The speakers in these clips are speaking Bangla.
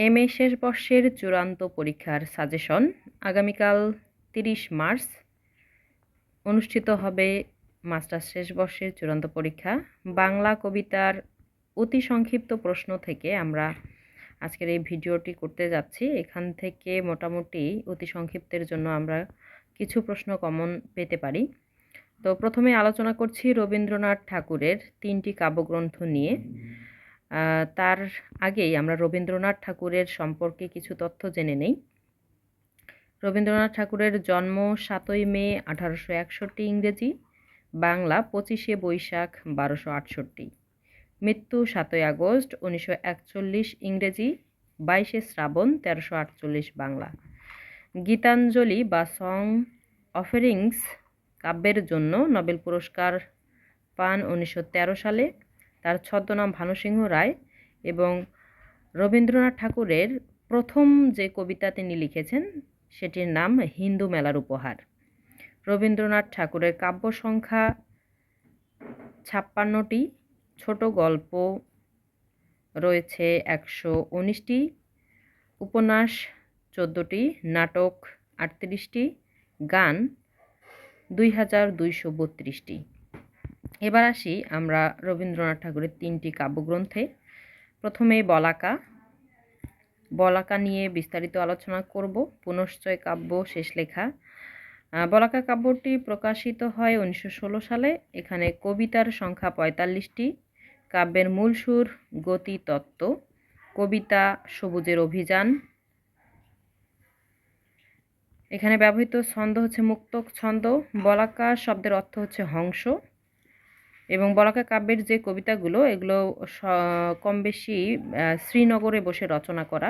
এমএ শেষ বর্ষের চূড়ান্ত পরীক্ষার সাজেশন আগামীকাল ৩০ মার্চ অনুষ্ঠিত হবে মাস্টার্স শেষ বর্ষের চূড়ান্ত পরীক্ষা। বাংলা কবিতার অতি সংক্ষিপ্ত প্রশ্ন থেকে আমরা আজকের এই ভিডিওটি করতে যাচ্ছি। এখান থেকে মোটামুটি অতি সংক্ষিপ্তের জন্য আমরা কিছু প্রশ্ন কমন পেতে পারি। তো প্রথমে আলোচনা করছি রবীন্দ্রনাথ ঠাকুরের ৩টি কাব্যগ্রন্থ নিয়ে। তার আগেই আমরা রবীন্দ্রনাথ ঠাকুরের সম্পর্কে কিছু তথ্য জেনে নেই। রবীন্দ্রনাথ ঠাকুরের জন্ম ৭ই মে ১৮৬১ ইংরেজি, বাংলা ২৫শে বৈশাখ ১২৬৮, মৃত্যু ৭ই আগস্ট ১৯৪১ ইংরেজি, ২২শে শ্রাবণ ১৩৪৮ বাংলা। গীতাঞ্জলি বা সং অফারিংস কাব্যের জন্য নোবেল পুরস্কার পান ১৯১৩ সালে। তার ছদ্মনাম ভানুসিংহ রায় এবং রবীন্দ্রনাথ ঠাকুরের প্রথম যে কবিতা তিনি লিখেছেন সেটির নাম হিন্দু মেলার উপহার। রবীন্দ্রনাথ ঠাকুরের কাব্য সংখ্যা ৫৬টি, ছোট গল্প রয়েছে ১১৯টি, উপন্যাস ১৪টি, নাটক ৩৮টি, গান ২২৩২টি। এবার আসি আমরা রবীন্দ্রনাথ ঠাকুরের ৩টি কাব্যগ্রন্থে। প্রথমে বলাকা নিয়ে বিস্তারিত আলোচনা করব। পুনশ্চয় কাব্য শেষ লেখা। বলাকা কাব্যটি প্রকাশিত হয় ১৯১৬ সালে। এখানে কবিতার সংখ্যা ৪৫টি। কাব্যের মূল সুর গতি তত্ত্ব, কবিতা সবুজের অভিযান। এখানে ব্যবহৃত ছন্দ হচ্ছে মুক্তক ছন্দ। বলাকা শব্দের অর্থ হচ্ছে হংস এবং বলাকা কাব্যের যে কবিতাগুলো এগুলো কম বেশি শ্রীনগরে বসে রচনা করা।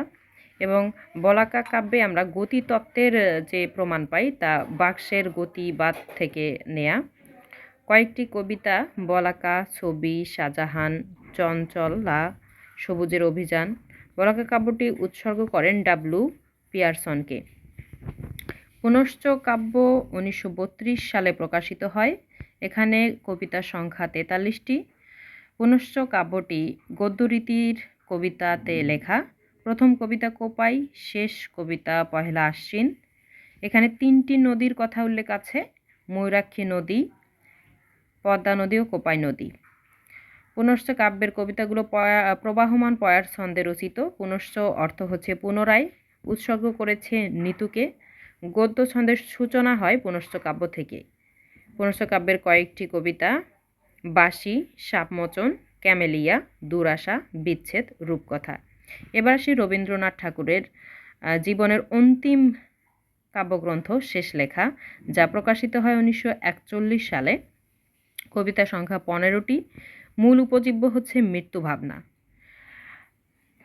এবং বলাকা কাব্যে আমরা গতিতত্ত্বের যে প্রমাণ পাই তা বাক্সের গতিবাদ থেকে নেয়া। কয়েকটি কবিতা বলাকা, ছবি, শাহজাহান, চঞ্চলা, সবুজের অভিযান। বলাকা কাব্যটি উৎসর্গ করেন ডাব্লিউ পিয়ারসনকে। পুনশ্চ কাব্য ১৯৩২ সালে প্রকাশিত হয়। এখানে কবিতার সংখ্যা ৪৩টি। পুনশ্চ কাব্যটি গদ্যরীতির কবিতাতে লেখা। প্রথম কবিতা কোপাই, শেষ কবিতা পহেলা আশ্বিন। এখানে ৩টি নদীর কথা উল্লেখ আছে: ময়ূরাক্ষী নদী, পদ্মা নদী ও কোপাই নদী। পুনশ্চ কাব্যের কবিতাগুলো প্রবাহমান পয়ার ছন্দে রচিত। পুনশ্চ অর্থ হচ্ছে পুনরায়, উৎসর্গ করেছে নিতুকে। গদ্য ছন্দের সূচনা হয় পুনশ্চ কাব্য থেকে। পুনশ্চ কাব্যের কয়েকটি কবিতা বাসি, সাপমোচন, ক্যামেলিয়া, দুরাশা, বিচ্ছেদ, রূপকথা। এবার আসি রবীন্দ্রনাথ ঠাকুরের জীবনের অন্তিম কাব্যগ্রন্থ শেষ লেখা, যা প্রকাশিত হয় ১৯৪১ সালে। কবিতা সংখ্যা ১৫টি। মূল উপজীব্য হচ্ছে মৃত্যু ভাবনা।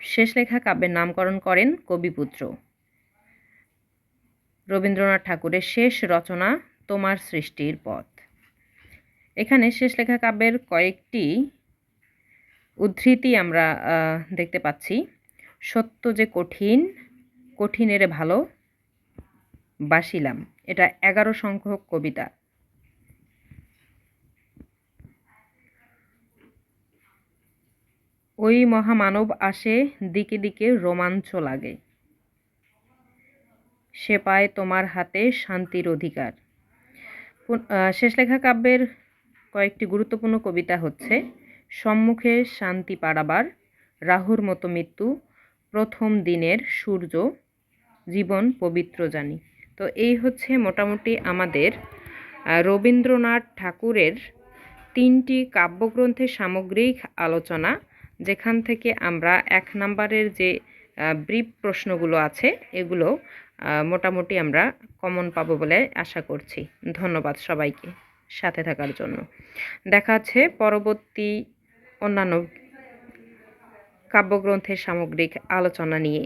শেষ লেখা কাব্যের নামকরণ করেন কবিপুত্র। রবীন্দ্রনাথ ঠাকুরের শেষ রচনা তোমার সৃষ্টির পথ। এখানে শেষ লেখা কাব্যের কয়েকটি উদ্ধৃতি আমরা দেখতে পাচ্ছি। সত্য যে কঠিন, কঠিনের ভালো বাসিলাম। এটা ১১ সংখ্যক কবিতা। ওই মহামানব আসে, দিকে দিকে রোমাঞ্চ লাগে, সে পায় তোমার হাতে শান্তির অধিকার। শেষ লেখা কাব্যের কয়েকটি গুরুত্বপূর্ণ কবিতা হচ্ছে সম্মুখে শান্তি পাড়াবার, রাহুর মতো মৃত্যু, প্রথম দিনের সূর্য, জীবন পবিত্র জানি। তো এই হচ্ছে মোটামুটি আমাদের রবীন্দ্রনাথ ঠাকুরের 3টি কাব্যগ্রন্থের সামগ্রিক আলোচনা, যেখান থেকে আমরা 1 নম্বরের যে ব্রিফ প্রশ্নগুলো আছে এগুলো মোটামুটি আমরা কমন পাবো বলে আশা করছি। ধন্যবাদ সবাইকে সাথে থাকার জন্য। দেখা হচ্ছে পরবর্তী অন্যান্য কাব্যগ্রন্থের সামগ্রিক আলোচনা নিয়ে।